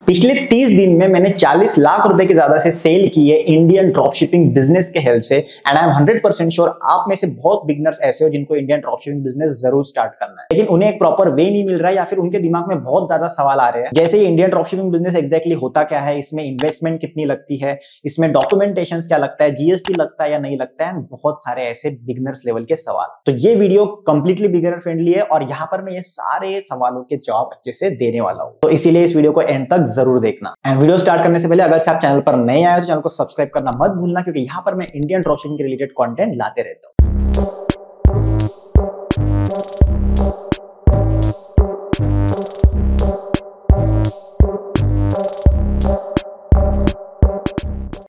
पिछले 30 दिन में मैंने 40 लाख रुपए के ज्यादा से सेल की है इंडियन ड्रॉपशिपिंग बिजनेस के हेल्प से। एंड आई एम 100% श्योर आप में से बहुत बिगनर्स ऐसे हो जिनको इंडियन ड्रॉपशिपिंग बिजनेस जरूर स्टार्ट करना है, लेकिन उन्हें एक प्रॉपर वे नहीं मिल रहा है या फिर उनके दिमाग में बहुत ज्यादा सवाल आ रहे हैं। जैसे ये इंडियन ड्रॉपशिपिंग बिजनेस एग्जैक्टली होता क्या है, इसमें इन्वेस्टमेंट कितनी लगती है, इसमें डॉक्यूमेंटेशन क्या लगता है, जीएसटी लगता है या नहीं लगता है, बहुत सारे ऐसे बिगनर्स लेवल के सवाल। तो ये वीडियो कंप्लीटली बिगनर फ्रेंडली है और यहाँ पर मैं ये सारे सवालों के जवाब अच्छे से देने वाला हूँ। तो इसीलिए इस वीडियो को एंड तक जरूर देखना। वीडियो स्टार्ट करने से पहले अगर से आप चैनल पर नए आए तो चैनल को सब्सक्राइब करना मत भूलना, क्योंकि यहां पर मैं इंडियन ड्रॉपशिपिंग के रिलेटेड कंटेंट लाते रहता हूं।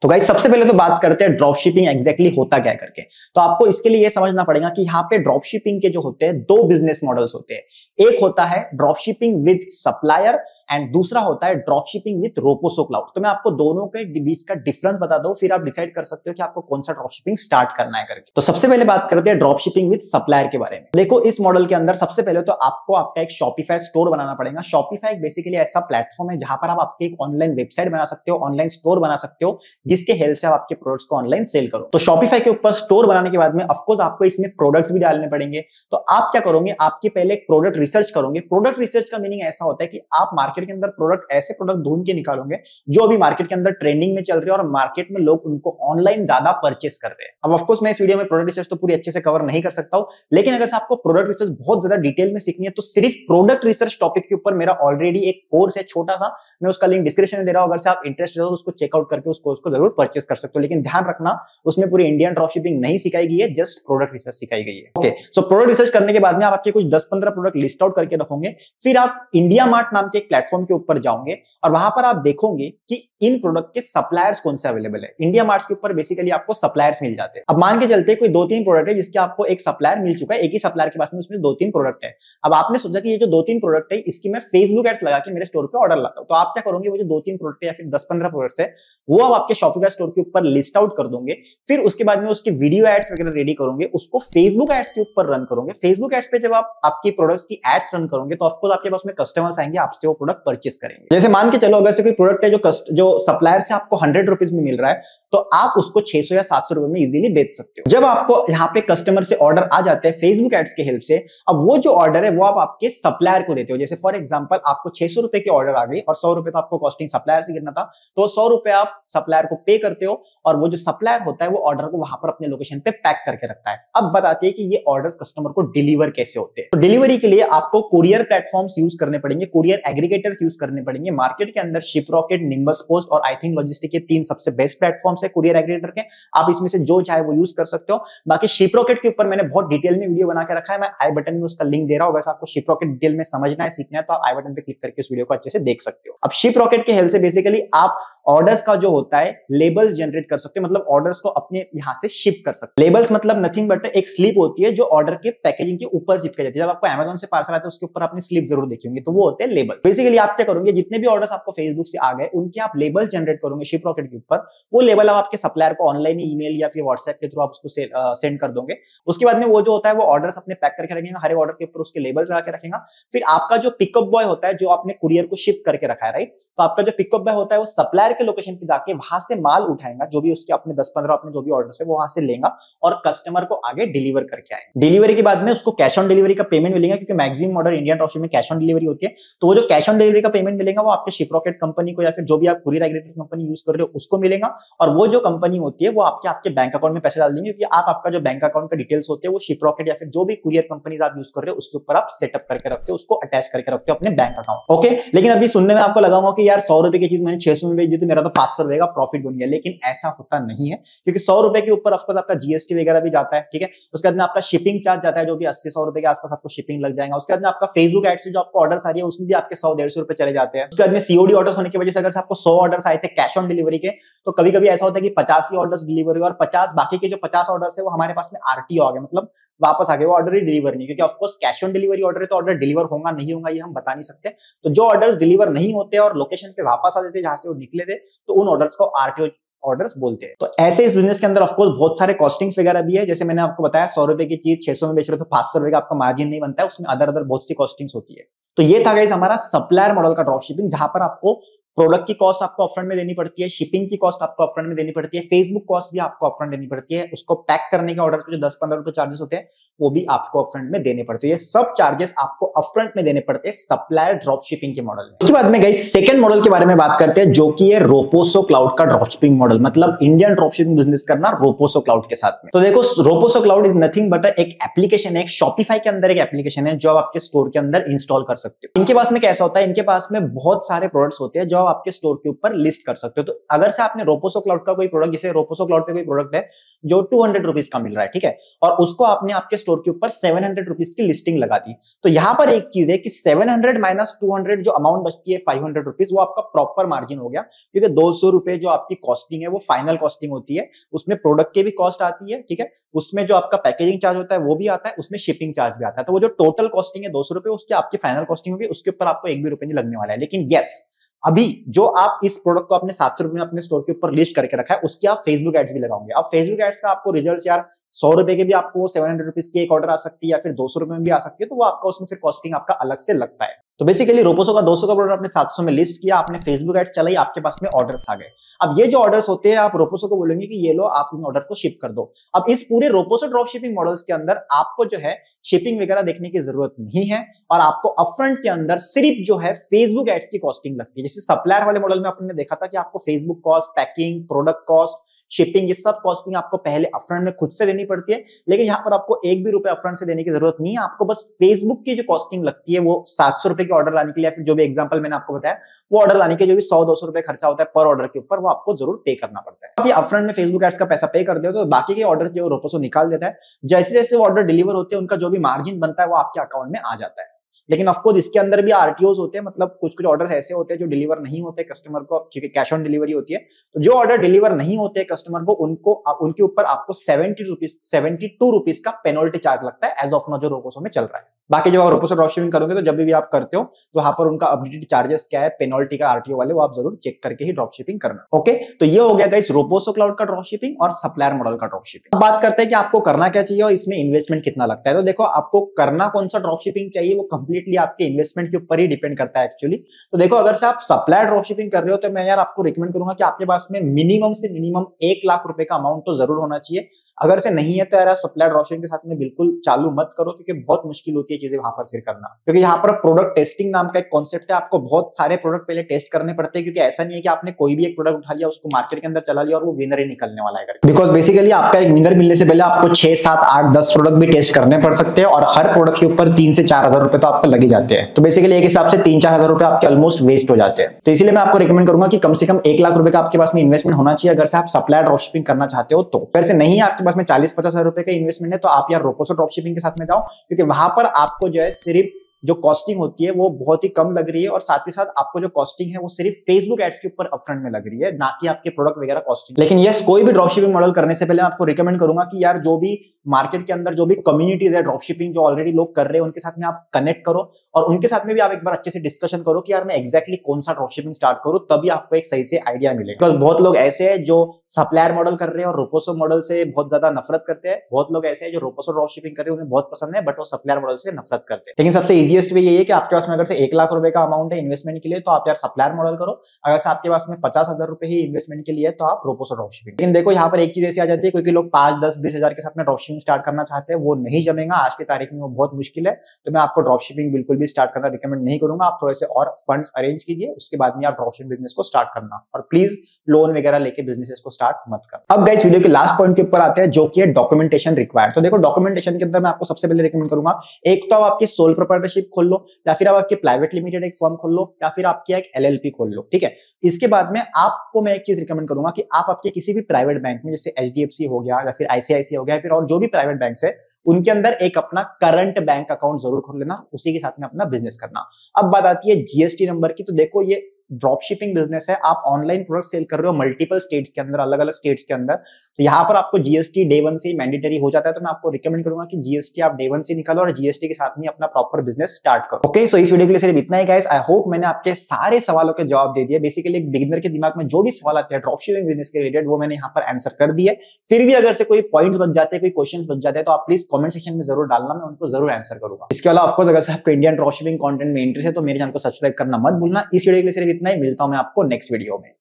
तो गाइस सबसे पहले तो बात करते हैं ड्रॉपशिपिंग एग्जैक्टली होता क्या है करके। तो आपको इसके लिए ये समझना पड़ेगा कि यहाँ पे ड्रॉपशिपिंग के जो होते हैं दो बिजनेस मॉडल्स होते हैं। एक होता है ड्रॉपशिपिंग विद सप्लायर एंड दूसरा होता है ड्रॉपशिपिंग विद रोपोसो क्लाउड। तो मैं आपको दोनों के बीच का डिफरेंस बता दूं, फिर आप डिसाइड कर सकते हो कि आपको कौन सा ड्रॉपशिपिंग स्टार्ट करना है करके। तो सबसे पहले बात करते हैं ड्रॉपशिपिंग विद सप्लायर के बारे में। देखो इस मॉडल के अंदर सबसे पहले तो आपको आपका एक शॉपिफाई स्टोर बनाना पड़ेगा। शॉपिफाई बेसिकली ऐसा प्लेटफॉर्म है जहां पर आप आपके एक ऑनलाइन वेबसाइट बना सकते हो, ऑनलाइन स्टोर बना सकते हो, जिसके हेल्प से आप आपके प्रोडक्ट्स को ऑनलाइन सेल करो। तो शॉपिफाई के ऊपर स्टोर बनाने के बाद में ऑफकोर्स आपको इसमें प्रोडक्ट्स भी डालने पड़ेंगे। तो आप क्या करोगे, आपके पहले एक प्रोडक्ट रिसर्च करोगे। प्रोडक्ट रिसर्च का मीनिंग ऐसा होता है कि आप मार्केट के अंदर प्रोडक्ट ऐसे प्रोडक्ट ढूंढ के निकालोगे जो अभी मार्केट के अंदर ट्रेंडिंग में चल रहे हैं और मार्केट में लोग उनको ऑनलाइन ज्यादा परचेस कर रहे हैं। अब ऑफ कोर्स मैं इस वीडियो में प्रोडक्ट रिसर्च तो पूरी अच्छे से कवर नहीं कर सकता हूं, लेकिन अगर आपको प्रोडक्ट रिसर्च बहुत ज्यादा डिटेल में सीखनी है तो सिर्फ प्रोडक्ट रिसर्च टॉपिक के ऊपर मेरा ऑलरेडी एक कोर्स है छोटा सा, मैं उसका लिंक डिस्क्रिप्शन में दे रहा हूं। अगर से आप इंटरेस्टेड हो तो उसको चेकआउट करके उस कोर्स को जरूर परचेस कर सकते हो, लेकिन ध्यान रखना उसमें पूरी इंडियन ड्रॉपशिपिंग नहीं सिखाई गई है, जस्ट प्रोडक्ट रिसर्च सिखाई गई है। ओके, सो प्रोडक्ट रिसर्च करने के बाद में आप आपके कुछ 10-15 प्रोडक्ट लिस्ट आउट करके रखोगे। फिर आप इंडिया मार्ट नाम के एक प्लेटफॉर्म के ऊपर जाओगे और वहां पर आप देखोगे कि इन प्रोडक्ट के सप्लायर्स कौन से अवेलेबल है। इंडिया मार्ट के ऊपर बेसिकली आपको सप्लायर्स मिल जाते हैं। अब मान के चलते कोई 2-3 प्रोडक्ट है जिसके आपको एक सप्लायर मिल चुका है, एक ही सप्लायर के पास में उसमें 2-3 प्रोडक्ट है। अब आपने सोचा कि ये जो 2-3 प्रोडक्ट है इसकी मैं फेसबुक एड्स लगा के मेरे स्टोर पे ऑर्डर लाता हूं। तो आप क्या करोगे, वो जो 2-3 प्रोडक्ट है या फिर 10-15 प्रोडक्ट्स है वो आप आपके शॉपिफाई स्टोर के ऊपर लिस्ट आउट कर दोगे। फिर उसके बाद में उसकी वीडियो एड्स वगैरह रेडी करोगे, उसको फेसबुक एड्स के ऊपर रन करोगे। फेसबुक एड्स पे जब आप आपकी प्रोडक्ट्स की एड्स रन करोगे तो ऑफकोर्स आपके पास में कस्टमर्स आएंगे, आपसे वो प्रोडक्ट परचेस करेंगे। जैसे मान के चलो अगर से कोई प्रोडक्ट है जो सप्लायर से आपको 100 रुपीज में मिल रहा है तो आप उसको 600 या 700 रुपए में इजीली बेच सकते हो। जब आपको यहाँ पे कस्टमर से ऑर्डर आ जाते हैं फेसबुक एड्स के हेल्प से, अब वो जो ऑर्डर है वो आप आपके सप्लायर को देते हो। जैसे फॉर एग्जांपल आपको 600 रुपए की ऑर्डर आ गई और 100 रुपए तो आपको कॉस्टिंग सप्लायर से गिरना था, तो 100 रुपए आप सप्लायर को पे करते हो और वो जो सप्लायर होता है वो ऑर्डर को वहां पर अपने लोकेशन पे पैक करके रखता है। अब बताते हैं कि ये ऑर्डर्स कस्टमर को डिलीवर कैसे होते हैं। तो डिलीवरी के लिए आपको कुरियर प्लेटफॉर्म्स यूज करने पड़ेंगे, कुरियर एग्रीगेटर्स यूज करने पड़ेंगे। मार्केट के अंदर शिपरॉकेट, निम्बस पोस्ट और आई थिंक लॉजिस्टिक के 3 सबसे बेस्ट प्लेटफॉर्म्स है कुरियर एग्रीगेटर के। आप इसमें से जो चाहे वो यूज कर सकते हो। बाकी शिपरॉकेट के ऊपर मैंने बहुत डिटेल में वीडियो बना के रखा है, मैं आई बटन में उसका लिंक दे रहा हूं। अगर आपको शिपरॉकेट डिटेल में समझना है, सीखना है तो आप आई बटन पे क्लिक करके उस वीडियो को अच्छे से देख सकते हो। अब शिपरॉकेट के हेल्प से बेसिकली आप ऑर्डर्स का जो होता है लेबल्स जनरेट कर सकते हो, मतलब ऑर्डर्स को अपने यहां से शिप कर सकते हो। लेबल्स मतलब नथिंग बट एक स्लिप होती है जो ऑर्डर के पैकेजिंग के ऊपर चिपकाई जाती है। जब आपको अमेज़न से पार्सल आता है उसके ऊपर आपने स्लिप जरूर देखी होंगी, तो वो होते हैं लेबल। बेसिकली आप क्या करोगे, जितने भी ऑर्डर्स आपको फेसबुक से आ गए उनके आप लेबल जनरेट करोगे शिपरॉकेट के ऊपर। वो लेबल आप आपके सप्लायर को ऑनलाइन ईमेल या फिर व्हाट्सएप के थ्रू आप उसको सेंड कर दोगे। उसके बाद में वो जो होता है वो ऑर्डर्स अपने पैक करके रखेगा, हर ऑर्डर के ऊपर उसके लेबल्स लगा के रखेगा। फिर आपका जो पिकअप बॉय होता है जो आपने कुरियर को शिप करके रखा है, राइट, तो आपका जो पिकअप बॉय होता है वो सप्लायर के लोकेशन पे जाके वहां से माल उठाएगा, जो भी उसके अपने 10-15 अपने जो भी ऑर्डर्स है वो वहां से लेगा और कस्टमर को आगे डिलीवर करके आएगा। डिलीवरी के बाद में उसको कैश ऑन डिलीवरी का पेमेंट मिलेगा, क्योंकि मैक्सिमम ऑर्डर इंडियन ड्रॉपशिपिंग में कैश ऑन डिलीवरी होती है। तो वो जो कैश ऑन डिलीवरी का पेमेंट मिलेगा वो आपके शिपरॉकेट कंपनी को या फिर जो भी आप कुरियर एग्रीगेटर कंपनी यूज कर रहे हो उसको मिलेगा। और वो जो कंपनी होती है वो आपके बैंक अकाउंट में पैसे डाल देंगे, क्योंकि आप आपका जो बैंक अकाउंट का डिटेल्स होते हैं वो शिपरॉकेट या फिर जो भी कुरियर कंपनीज आप यूज कर रहे हो उसके ऊपर आप सेटअप करके रखते हो, उसको अटैच करके रखते हो अपने बैंक अकाउंट। ओके, लेकिन अभी सुनने में आपको लगा होगा कि यार 100 रुपए की चीज मैंने 600 में बेच दी तो मेरा तो 500 रुपए का प्रॉफिट बन गया, लेकिन ऐसा होता नहीं है, क्योंकि 100 रुपए के ऊपर ऑफकोर्स आपका जीएसटी वगैरह भी जाता है, ठीक है। उसके बाद में आपका शिपिंग चार्ज जाता है जो भी 80-100 रुपए के आसपास आपको शिपिंग लग जाएगा। उसके बाद में आपका फेसबुक एड से जो आपको ऑर्डर्स आ रही है उसमें भी आपके 100-150 रुपए चले जाते हैं। उसके बाद में सीओडी ऑर्डर्स होने की वजह से अगर आपको 100 ऑर्डर्स आए थे कैश ऑन डिलीवरी के, तो कभी कभी ऐसा होता है कि 50 ही ऑर्डर्स डिलीवर हुए और 50 बाकी के जो 50 ऑर्डर्स है वो हमारे पास में आरटीओ आ गए, मतलब वापस आ गए, वो ऑर्डर ही डिलीवर नहीं, क्योंकि of course cash on delivery order है तो ऑर्डर डिलीवर होगा नहीं होगा ये हम बता नहीं सकते। तो जो ऑर्डर्स डिलीवर नहीं होते और लोकेशन पे वापस आ जाते जहां से वो निकले थे तो उन ऑर्डर्स को आरटीओ ऑर्डर्स बोलते हैं। तो ऐसे इस बिजनेस के अंदर ऑफकोर्स बहुत सारे कॉस्टिंग्स वगैरह भी है। जैसे मैंने आपको बताया 100 रुपए की चीज 600 में बेच रहे हो तो 500 रुपए का आपका मार्जिन नहीं बनता है, उसमें अदर बहुत सी कॉस्टिंग्स होती है। तो ये था गाइस हमारा सप्लायर मॉडल का ड्रॉपशिपिंग, जहां पर आपको प्रोडक्ट की कॉस्ट आपको अपफ्रंट में देनी पड़ती है, शिपिंग की कॉस्ट आपको अपफ्रंट में देनी पड़ती है, फेसबुक कॉस्ट भी आपको अपफ्रंट देनी पड़ती है, उसको पैक करने के ऑर्डर के जो 10-15 रुपए चार्जेस होते हैं वो भी आपको अपफ्रंट में देने पड़ते हैं। ये सब चार्जेस आपको अपफ्रंट में देने पड़ते हैं सप्लायर ड्रॉप शिपिंग के मॉडल में। उसके बाद में गाइस सेकंड मॉडल के बारे में बात करते हैं, जो कि है रोपोसो क्लाउड का ड्रॉप शिपिंग मॉडल, मतलब इंडियन ड्रॉप शिपिंग बिजनेस करना रोपोसो क्लाउड के साथ में। तो देखो Roposo cloud is nothing but एक एप्लीकेशन है, एक शॉपिफाई के अंदर एक एप्लीकेशन है जो आप आपके स्टोर के अंदर इंस्टॉल कर सकते हो। इनके पास में कैसा होता है, इनके पास में बहुत सारे प्रोडक्ट्स होते हैं जो आप आपके स्टोर के ऊपर लिस्ट कर सकते हो। तो अगर से आपने रोपोसो क्लाउड का कोई प्रोडक्ट, जैसे रोपोसो क्लाउड पे कोई प्रोडक्ट है जो 200 रुपीज का मिल रहा है, ठीक है, और उसको आपने आपके स्टोर के ऊपर 700 रुपीज की लिस्टिंग लगा दी, तो यहां पर एक चीज है कि 700 माइनस 200 जो अमाउंट बचती है 500 रुपीज, वो आपका प्रॉपर मार्जिन हो गया, क्योंकि 200 रुपए जो आपकी कॉस्टिंग है वो फाइनल कॉस्टिंग होती है, उसमें प्रोडक्ट की भी कॉस्ट आती है, ठीक है, उसमें जो आपका पैकेजिंग चार्ज होता है वो भी आता है, उसमें शिपिंग चार्ज भी आता है, तो वो जो टोटल कॉस्टिंग है 200 रुपए, उसकी आपकी फाइनल कॉस्टिंग होगी, उसके ऊपर आपको एक भी रुपए नहीं लगने वाला है। लेकिन यस, अभी जो आप इस प्रोडक्ट को अपने 700 रुपए में अपने स्टोर के ऊपर लिस्ट करके रखा है, उसकी आप फेसबुक एड्स भी लगाओगे। अब फेसबुक एड्स का आपको रिजल्ट यार 100 रुपए के भी आपको 700 रुपीज की एक ऑर्डर आ सकती है, या फिर 200 रुपए में भी आ सकती है, तो वो आपका उसमें फिर कॉस्टिंग आपका अलग से लगता है। तो बेसिकली रोपोसो का 200 का प्रोडक्ट आपने 700 में लिस्ट किया, आपने फेसबुक एड्स चलाई, आपके पास में ऑर्डर्स आ गए। अब ये जो ऑर्डर्स होते हैं, आप रोपोसो को बोलेंगे कि ये लो, आप इन ऑर्डर्स को शिप कर दो। अब इस पूरे रोपोसो ड्रॉप शिपिंग मॉडल्स के अंदर आपको जो है शिपिंग वगैरह देखने की जरूरत नहीं है, और आपको अपफ्रंट के अंदर सिर्फ जो है फेसबुक एड्स की कॉस्टिंग लगती है। जैसे सप्लायर वाले मॉडल में आपने देखा था कि आपको Facebook cost, packing, product cost, shipping, ये सब कॉस्टिंग आपको पहले अपफ्रंट में खुद से देनी पड़ती है, लेकिन यहाँ पर आपको एक भी रुपए अपफ्रंट से देने की जरूरत नहीं है। आपको बस फेसबुक की जो कॉस्टिंग लगती है वो 700 रुपए के ऑर्डर लाने के लिए, फिर जो भी एग्जांपल मैंने आपको बताया, वो ऑर्डर लाने के जो भी 100-200 रुपए खर्चा होता है पर ऑर्डर के ऊपर, वो आपको जरूर पे करना पड़ता है। आप ये अपफ्रंट में फेसबुक एड्स का पैसा पे कर दे तो बाकी के ऑर्डर जो रोपोसो निकाल देता है, जैसे जैसे वो ऑर्डर डिलीवर होते हैं उनका जो भी मार्जिन बनता है वो आपके अकाउंट में आ जाता है। लेकिन ऑफ कोर्स इसके अंदर भी आरटीओस होते हैं, मतलब कुछ कुछ ऑर्डर्स ऐसे होते हैं जो डिलीवर नहीं होते कस्टमर को, क्योंकि कैश ऑन डिलीवरी होती है। तो जो ऑर्डर डिलीवर नहीं होते कस्टमर को, उनके ऊपर आपको 72 रुपीज का पेनल्टी चार्ज लगता है एज ऑफ नाउ जो रोपोसो में चल रहा है। बाकी जब आप रोपोसो ड्रॉप शिपिंग करोगे तो जब भी आप करते हो तो यहाँ पर उनका अपडेटेड चार्जेस क्या है पेनल्टी का, आरटीओ वाले, वो आप जरूर चेक करके ही ड्रॉप शिपिंग करना। ओके, तो ये हो गया गाइस रोपोसो क्लाउड का ड्रॉप शिपिंग और सप्लायर मॉडल का ड्रॉप शिपिंग। अब बात करते हैं कि आपको करना क्या चाहिए और इसमें इन्वेस्टमेंट कितना लगता है। तो देखो, आपको करना कौन सा ड्रॉप शिपिंग चाहिए वो कंप्लीटली आपके इन्वेस्टमेंट के ऊपर ही डिपेंड करता है एक्चुअली। तो देखो, अगर से आप सप्लायर ड्रॉप शिपिंग कर रहे हो तो मैं यार आपको रिकमेंड करूंगा कि आपके पास में मिनिमम से मिनिमम 1 लाख रुपए का अमाउंट तो जरूर होना चाहिए। अगर से नहीं है तो यार सप्लायर ड्रॉप शिपिंग के साथ में बिल्कुल चालू मत करो, क्योंकि बहुत मुश्किल होती है चीजें वहां पर फिर करना, क्योंकि यहाँ पर प्रोडक्ट टेस्टिंग नाम का एक कॉन्सेप्ट है। आपको बहुत सारे प्रोडक्ट पहले टेस्ट करने पड़ते हैं, क्योंकि ऐसा नहीं है कि आपने कोई भी एक प्रोडक्ट उठा लिया, उसको मार्केट के अंदर चला लिया और वो विनर ही निकलने वाला है। बिकॉज बेसिकली आपका एक विनर मिलने से पहले आपको 6, 7, 8, 10 प्रोडक्ट भी टेस्ट करने पड़ सकते हैं, और हर प्रोडक्ट के ऊपर 3 से 4 हजार रुपए तो आपको लगे जाते हैं। तो बेसिकली एक हिसाब से 3-4 हजार रुपए आपके ऑलमोस्ट वेस्ट हो जाते हैं। तो इसीलिए मैं आपको रिकमेंड करूंगा कि कम से कम 1 लाख रुपए का आपके पास में इन्वेस्टमेंट होना चाहिए, अगर से आप सप्लायर ड्रॉप शिपिंग करना चाहते हो तो। फिर से नहीं है आपके पास में 40-50 हजार रुपए का इन्वेस्टमेंट है, तो आप यार रोपोसो ड्रॉप शिपिंग के साथ में जाओ, क्योंकि वहां पर आपको जो है सिर्फ जो कॉस्टिंग होती है वो बहुत ही कम लग रही है, और साथ ही साथ आपको जो कॉस्टिंग है वो सिर्फ फेसबुक एड्स के ऊपर अपफ्रंट में लग रही है, ना कि आपके प्रोडक्ट वगैरह कॉस्टिंग। लेकिन यस, कोई भी ड्रॉप शिपिंग मॉडल करने से पहले आपको रिकमेंड करूंगा कि यार जो भी मार्केट के अंदर जो भी कम्युनिटीज है ड्रॉप शिपिंग जो ऑलरेडी लोग कर रहे हैं, उनके साथ में आप कनेक्ट करो, और उनके साथ में भी आप एक बार अच्छे से डिस्कशन करो कि यार मैं एक्जैक्टली कौन सा ड्रॉप शिपिंग स्टार्ट करूं, तभी आपको एक सही से आइडिया मिलेगा। बिकॉज बहुत लोग ऐसे हैं जो सप्लायर मॉडल कर रहे हैं और रोपोसो मॉडल से बहुत ज्यादा नफरत करते हैं, बहुत लोग ऐसे हैं जो रोपोसो ड्रॉप शिपिंग कर रहे हैं, उन्हें बहुत पसंद है, बट वो सप्लायर मॉडल से नफरत करते हैं। लेकिन सबसे इजीएस्ट वे यही है कि आपके पास में अगर से 1 लाख रुपए का अमाउंट है इन्वेस्टमेंट के लिए, तो आप यार सप्लायर मॉडल करो। अगर से आपके पास में 50 हजार रुपए ही इन्वेस्टमेंट के लिए है, तो आप रोपोसो ड्रॉप शिपिंग। लेकिन देखो, यहाँ पर एक चीज ऐसी आ जाती है, क्योंकि लोग 5, 10, 20 हजार के साथ में ड्रॉप शिपिंग स्टार्ट करना चाहते हैं, वो नहीं जमेगा आज की तारीख में, वो बहुत मुश्किल है। तो मैं आपको ड्रॉप शिपिंग बिल्कुल भी स्टार्ट करना रिकमेंड नहीं करूंगा। आप थोड़े से और फंड्स अरेंज कीजिए, उसके बाद में आप ड्रॉप शिपिंग बिजनेस को स्टार्ट करना, और प्लीज लोन वगैरह लेके बिजनेस को स्टार्ट मत करना। अब गाइस, वीडियो के लास्ट पॉइंट के ऊपर आते हैं, जो कि है डॉक्यूमेंटेशन रिक्वायर्ड। तो देखो, डॉक्यूमेंटेशन के अंदर मैं आपको सबसे पहले रिकमेंड करूंगा, एक तो आप आपकी सोल प्रोप्राइटरशिप खोल लो, या फिर आप आपके प्राइवेट लिमिटेड एक फर्म खोल लो, या फिर आपकी एक एलएलपी खोल लो, ठीक है। इसके बाद में आपको मैं एक चीज रिकमेंड करूंगा कि आप आपके किसी भी प्राइवेट बैंक में, जैसे एचडीएफसी हो गया या फिर आईसीआईसीआई हो गया, फिर और जो भी प्राइवेट बैंक है, उनके अंदर एक अपना करंट बैंक अकाउंट जरूर खोल लेना, उसी के साथ में अपना बिजनेस करना। अब बात आती है जीएसटी नंबर की। तो देखो, ये ड्रॉप शिपिंग बिजनेस है, आप ऑनलाइन प्रोडक्ट सेल कर रहे हो मल्टीपल स्टेट्स के अंदर, अलग अलग स्टेट्स के अंदर, तो यहाँ पर आपको जीएसटी डे 1 से मैंडेटरी हो जाता है। तो मैं आपको रिकमेंड करूंगा कि जीएसटी आप डे 1 से निकालो और जीएसटी के साथ में अपना प्रॉपर बिजनेस स्टार्ट करो। ओके, सो इस वीडियो के लिए सिर्फ इतना ही गाइस। आई होप मैंने आपके सारे सवालों के जवाब दे दिए। बेसिकली एक बिगिनर के दिमाग में जो भी सवाल आते हैं ड्रॉप शिपिंग बिजनेस के रिलेटेड, वो मैंने यहाँ पर आंसर कर दिए। फिर भी अगर से कोई पॉइंट्स बच जाते हैं, कोई क्वेश्चंस बच जाते हैं, तो आप प्लीज कमेंट सेक्शन में जरूर डालना, मैं उनको जरूर आंसर करूंगा। इसके अलावा ऑफकोर्स अगर से आपको इंडियन ड्रॉप शिपिंग कंटेंट में इंटरेस्ट है तो मेरे चैनल को सब्सक्राइब करना मत भूलना। इस वीडियो के लिए सिर्फ इतना ही, मिलता हूं मैं आपको नेक्स्ट वीडियो में।